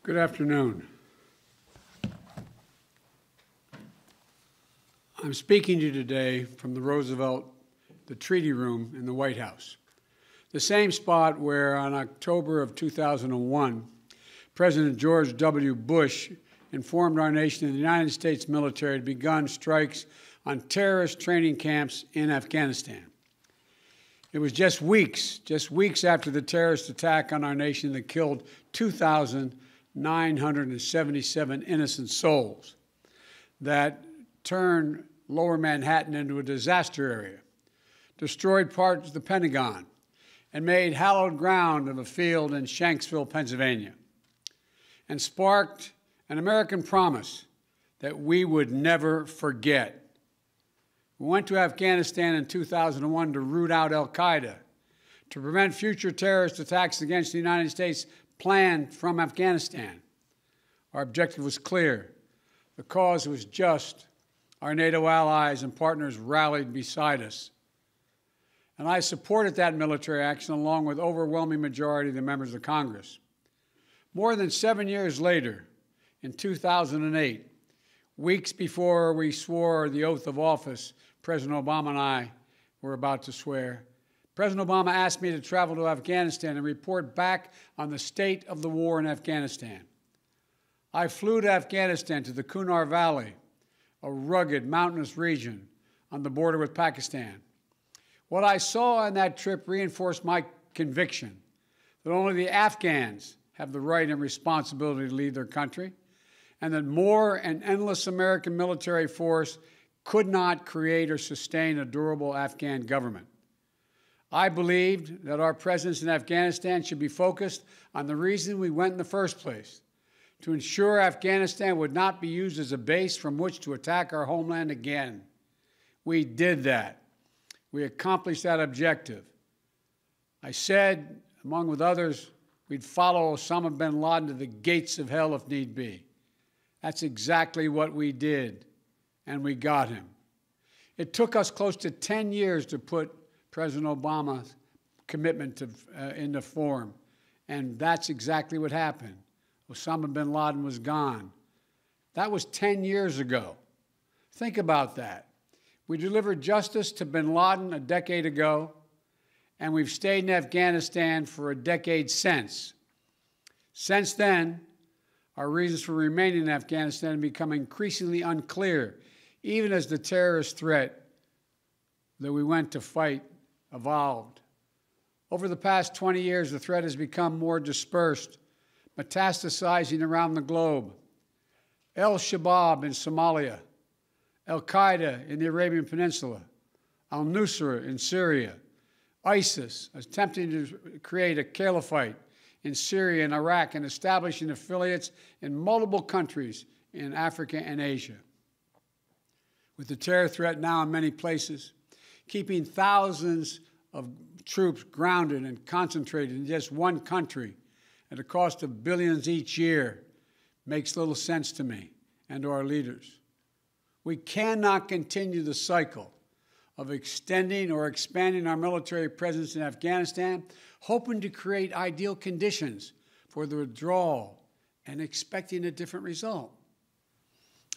Good afternoon. I'm speaking to you today from the the Treaty Room in the White House, the same spot where on October of 2001, President George W. Bush informed our nation that the United States military had begun strikes on terrorist training camps in Afghanistan. It was just weeks after the terrorist attack on our nation that killed 2,977 innocent souls, that turned Lower Manhattan into a disaster area, destroyed parts of the Pentagon, and made hallowed ground of a field in Shanksville, Pennsylvania, and sparked an American promise that we would never forget. We went to Afghanistan in 2001 to root out al-Qaeda, to prevent future terrorist attacks against the United States planned from Afghanistan. Our objective was clear. The cause was just. Our NATO allies and partners rallied beside us. And I supported that military action along with overwhelming majority of the members of Congress. More than 7 years later, in 2008, weeks before we swore the oath of office, President Obama and I were about to swear, President Obama asked me to travel to Afghanistan and report back on the state of the war in Afghanistan. I flew to Afghanistan, to the Kunar Valley, a rugged, mountainous region on the border with Pakistan. What I saw on that trip reinforced my conviction that only the Afghans have the right and responsibility to lead their country, and that more and endless American military force could not create or sustain a durable Afghan government. I believed that our presence in Afghanistan should be focused on the reason we went in the first place, to ensure Afghanistan would not be used as a base from which to attack our homeland again. We did that. We accomplished that objective. I said, among with others, we'd follow Osama bin Laden to the gates of hell if need be. That's exactly what we did, and we got him. It took us close to 10 years to put President Obama's commitment into form, and that's exactly what happened. Osama bin Laden was gone. That was 10 years ago. Think about that. We delivered justice to bin Laden a decade ago, and we've stayed in Afghanistan for a decade since. Since then, our reasons for remaining in Afghanistan have become increasingly unclear, even as the terrorist threat that we went to fight evolved. Over the past 20 years, the threat has become more dispersed, metastasizing around the globe. Al-Shabaab in Somalia, al-Qaeda in the Arabian Peninsula, al-Nusra in Syria, ISIS attempting to create a caliphate in Syria and Iraq and establishing affiliates in multiple countries in Africa and Asia. With the terror threat now in many places, keeping thousands of troops grounded and concentrated in just one country at a cost of billions each year makes little sense to me and to our leaders. We cannot continue the cycle of extending or expanding our military presence in Afghanistan, hoping to create ideal conditions for the withdrawal and expecting a different result.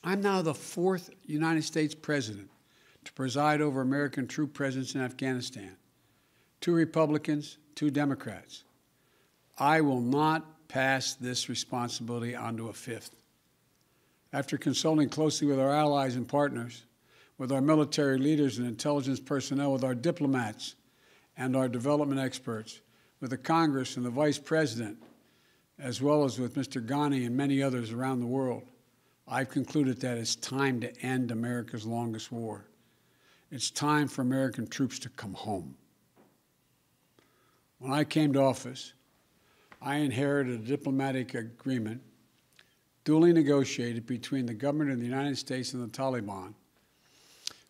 I'm now the fourth United States president to preside over American troop presence in Afghanistan. 2 Republicans, 2 Democrats. I will not pass this responsibility on to a fifth. After consulting closely with our allies and partners, with our military leaders and intelligence personnel, with our diplomats and our development experts, with the Congress and the Vice President, as well as with Mr. Ghani and many others around the world, I've concluded that it's time to end America's longest war. It's time for American troops to come home. When I came to office, I inherited a diplomatic agreement duly negotiated between the government of the United States and the Taliban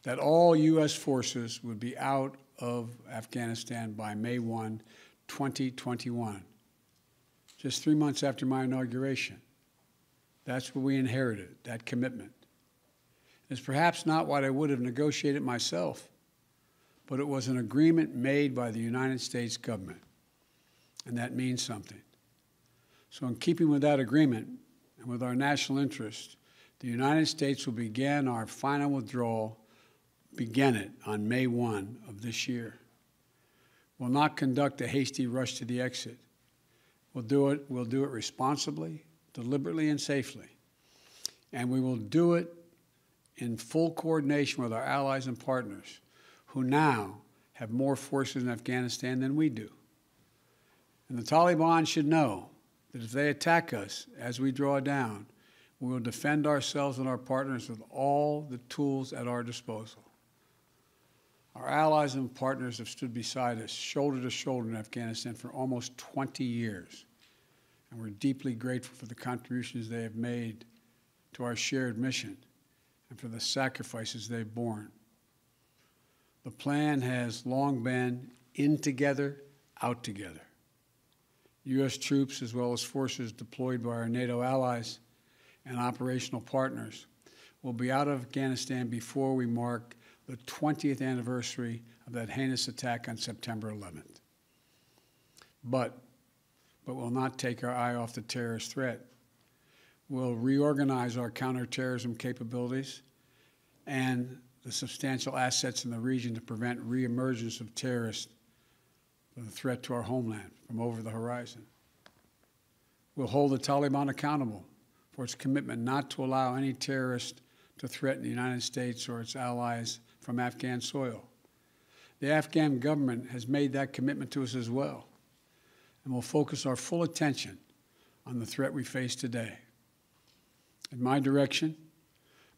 that all U.S. forces would be out of Afghanistan by May 1, 2021, just 3 months after my inauguration. That's what we inherited, that commitment. It's perhaps not what I would have negotiated myself, but it was an agreement made by the United States government, and that means something. So in keeping with that agreement and with our national interest, the United States will begin our final withdrawal, begin it on May 1 of this year. We'll not conduct a hasty rush to the exit. We'll do it responsibly, deliberately, and safely. And we will do it in full coordination with our allies and partners, who now have more forces in Afghanistan than we do. And the Taliban should know that if they attack us as we draw down, we will defend ourselves and our partners with all the tools at our disposal. Our allies and partners have stood beside us, shoulder to shoulder in Afghanistan for almost 20 years, and we're deeply grateful for the contributions they have made to our shared mission and for the sacrifices they've borne. The plan has long been in together, out together. U.S. troops, as well as forces deployed by our NATO allies and operational partners, will be out of Afghanistan before we mark the 20th anniversary of that heinous attack on September 11th. But we'll not take our eye off the terrorist threat. We'll reorganize our counterterrorism capabilities and the substantial assets in the region to prevent reemergence of terrorists and the threat to our homeland from over the horizon. We'll hold the Taliban accountable for its commitment not to allow any terrorist to threaten the United States or its allies from Afghan soil. The Afghan government has made that commitment to us as well, and will focus our full attention on the threat we face today. In my direction,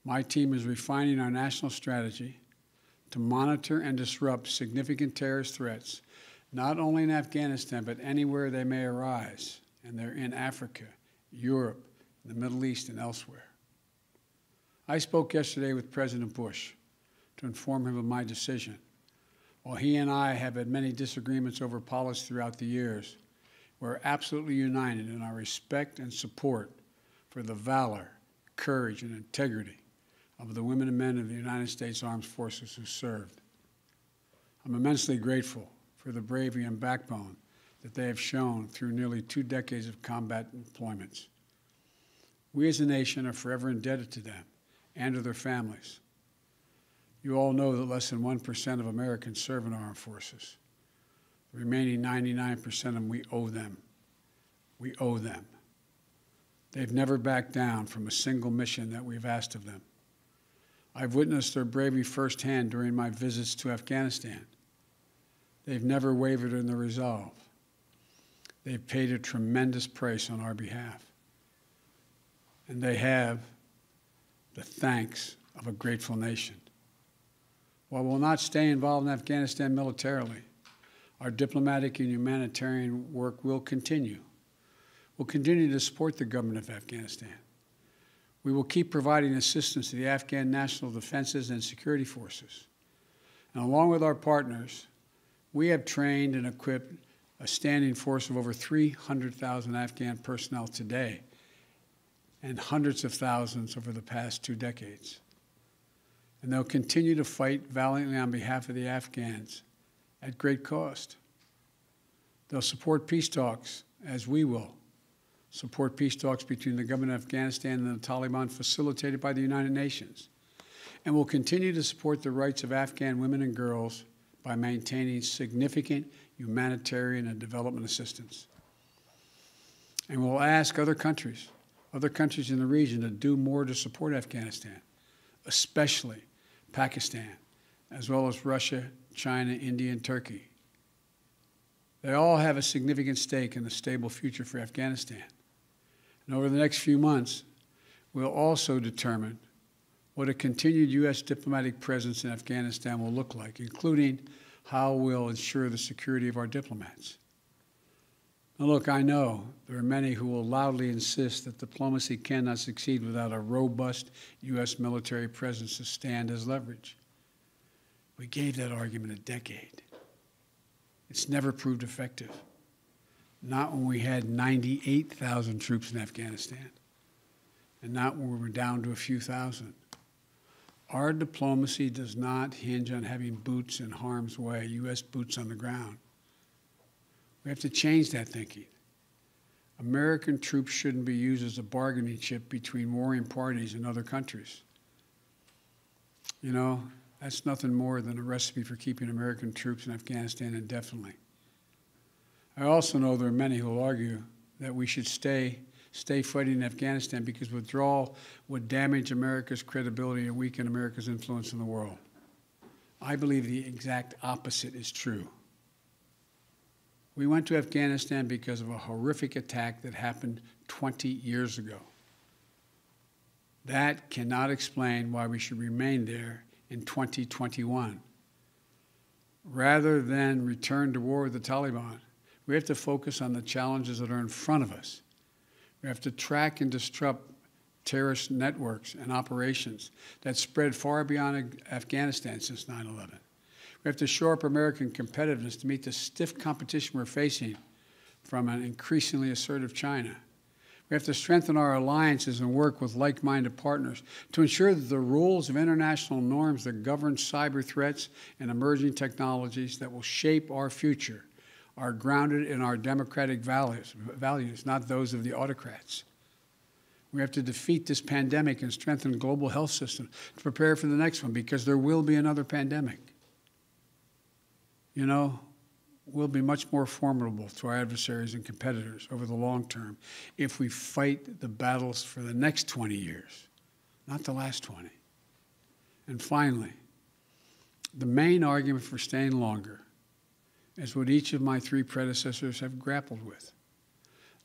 my team is refining our national strategy to monitor and disrupt significant terrorist threats, not only in Afghanistan, but anywhere they may arise, and they're in Africa, Europe, the Middle East, and elsewhere. I spoke yesterday with President Bush to inform him of my decision. While he and I have had many disagreements over policy throughout the years, we're absolutely united in our respect and support for the valor, courage, and integrity of the women and men of the United States Armed Forces who served. I'm immensely grateful for the bravery and backbone that they have shown through nearly 2 decades of combat deployments. We as a nation are forever indebted to them and to their families. You all know that less than 1% of Americans serve in our armed forces. The remaining 99% of them, we owe them. We owe them. They've never backed down from a single mission that we've asked of them. I've witnessed their bravery firsthand during my visits to Afghanistan. They've never wavered in their resolve. They've paid a tremendous price on our behalf. And they have the thanks of a grateful nation. While we'll not stay involved in Afghanistan militarily, our diplomatic and humanitarian work will continue. We'll continue to support the government of Afghanistan. We will keep providing assistance to the Afghan national defenses and security forces. And along with our partners, we have trained and equipped a standing force of over 300,000 Afghan personnel today and hundreds of thousands over the past 2 decades. And they'll continue to fight valiantly on behalf of the Afghans at great cost. They'll support peace talks, as we will support peace talks between the government of Afghanistan and the Taliban facilitated by the United Nations. And will continue to support the rights of Afghan women and girls by maintaining significant humanitarian and development assistance. And we'll ask other countries in the region to do more to support Afghanistan, especially Pakistan, as well as Russia, China, India, and Turkey. They all have a significant stake in the stable future for Afghanistan. And over the next few months, we'll also determine what a continued U.S. diplomatic presence in Afghanistan will look like, including how we'll ensure the security of our diplomats. Now look, I know there are many who will loudly insist that diplomacy cannot succeed without a robust U.S. military presence to stand as leverage. We gave that argument a decade. It's never proved effective. Not when we had 98,000 troops in Afghanistan, and not when we were down to a few thousand. Our diplomacy does not hinge on having boots in harm's way, U.S. boots on the ground. We have to change that thinking. American troops shouldn't be used as a bargaining chip between warring parties in other countries. You know, that's nothing more than a recipe for keeping American troops in Afghanistan indefinitely. I also know there are many who will argue that we should stay fighting in Afghanistan because withdrawal would damage America's credibility and weaken America's influence in the world. I believe the exact opposite is true. We went to Afghanistan because of a horrific attack that happened 20 years ago. That cannot explain why we should remain there in 2021. Rather than return to war with the Taliban, we have to focus on the challenges that are in front of us. We have to track and disrupt terrorist networks and operations that spread far beyond Afghanistan since 9/11. We have to shore up American competitiveness to meet the stiff competition we're facing from an increasingly assertive China. We have to strengthen our alliances and work with like-minded partners to ensure that the rules of international norms that govern cyber threats and emerging technologies that will shape our future are grounded in our democratic values, not those of the autocrats. We have to defeat this pandemic and strengthen the global health system to prepare for the next one, because there will be another pandemic. You know, we'll be much more formidable to our adversaries and competitors over the long term if we fight the battles for the next 20 years, not the last 20. And finally, the main argument for staying longer is what each of my three predecessors have grappled with.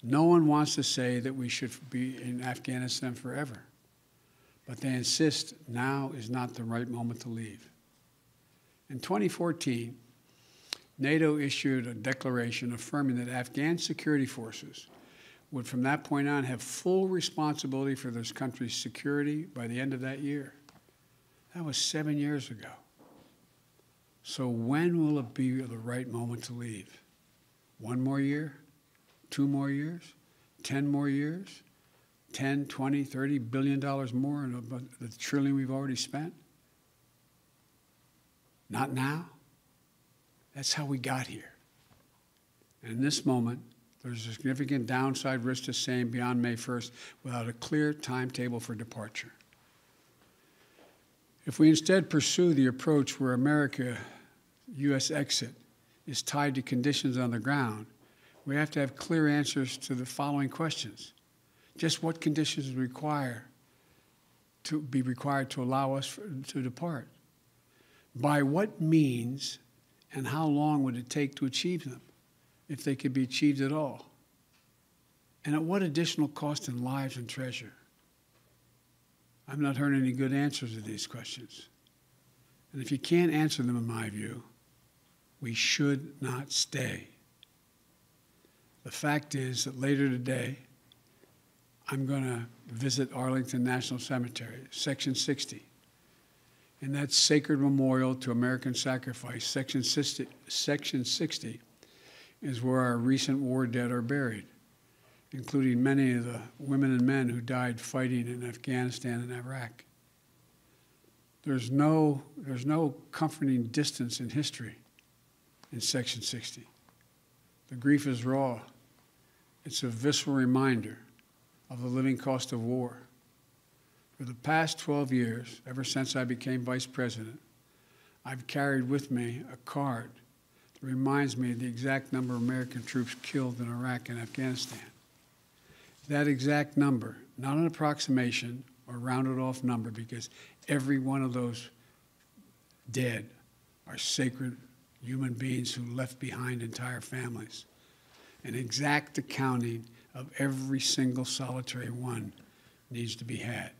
No one wants to say that we should be in Afghanistan forever, but they insist now is not the right moment to leave. In 2014, NATO issued a declaration affirming that Afghan security forces would from that point on have full responsibility for this country's security by the end of that year. That was 7 years ago. So when will it be the right moment to leave? 1 more year? 2 more years? 10 more years? 10, 20, $30 billion more than the trillion we've already spent? Not now. That's how we got here. And in this moment, there's a significant downside risk to staying beyond May 1st without a clear timetable for departure. If we instead pursue the approach where U.S. exit is tied to conditions on the ground, we have to have clear answers to the following questions. Just what conditions be required to allow us to depart? By what means and how long would it take to achieve them, if they could be achieved at all? And at what additional cost in lives and treasure? I've not heard any good answers to these questions. And if you can't answer them, in my view, we should not stay. The fact is that later today, I'm going to visit Arlington National Cemetery, Section 60. And that sacred memorial to American sacrifice, Section 60 is where our recent war dead are buried, including many of the women and men who died fighting in Afghanistan and Iraq. There's no comforting distance in history in Section 60. The grief is raw. It's a visceral reminder of the living cost of war. For the past 12 years, ever since I became vice president, I've carried with me a card that reminds me of the exact number of American troops killed in Iraq and Afghanistan. That exact number, not an approximation or rounded off number, because every one of those dead are sacred human beings who left behind entire families. An exact accounting of every single solitary one needs to be had.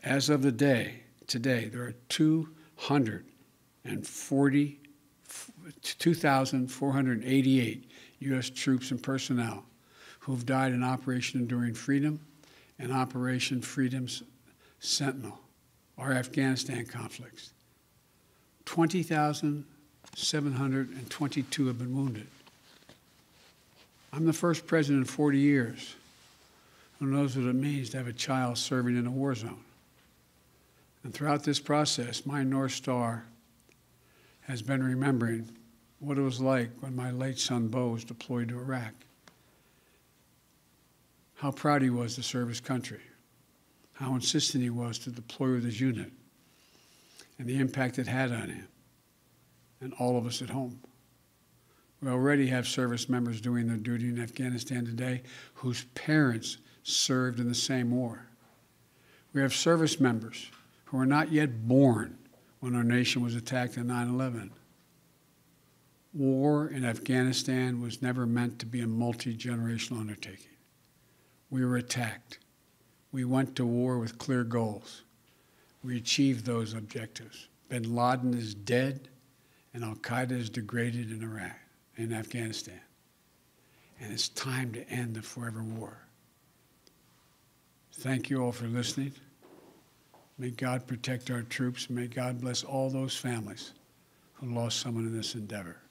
As of today, there are 2,488 U.S. troops and personnel who've died in Operation Enduring Freedom and Operation Freedom's Sentinel, our Afghanistan conflicts. 20,722 have been wounded. I'm the first president in 40 years who knows what it means to have a child serving in a war zone. And throughout this process, my North Star has been remembering what it was like when my late son Bo was deployed to Iraq. how proud he was to serve his country, how insistent he was to deploy with his unit, and the impact it had on him and all of us at home. We already have service members doing their duty in Afghanistan today whose parents served in the same war. We have service members who were not yet born when our nation was attacked on 9/11. War in Afghanistan was never meant to be a multi-generational undertaking. We were attacked. We went to war with clear goals. We achieved those objectives. Bin Laden is dead, and al-Qaeda is degraded in Iraq, in Afghanistan. And it's time to end the forever war. Thank you all for listening. May God protect our troops. May God bless all those families who lost someone in this endeavor.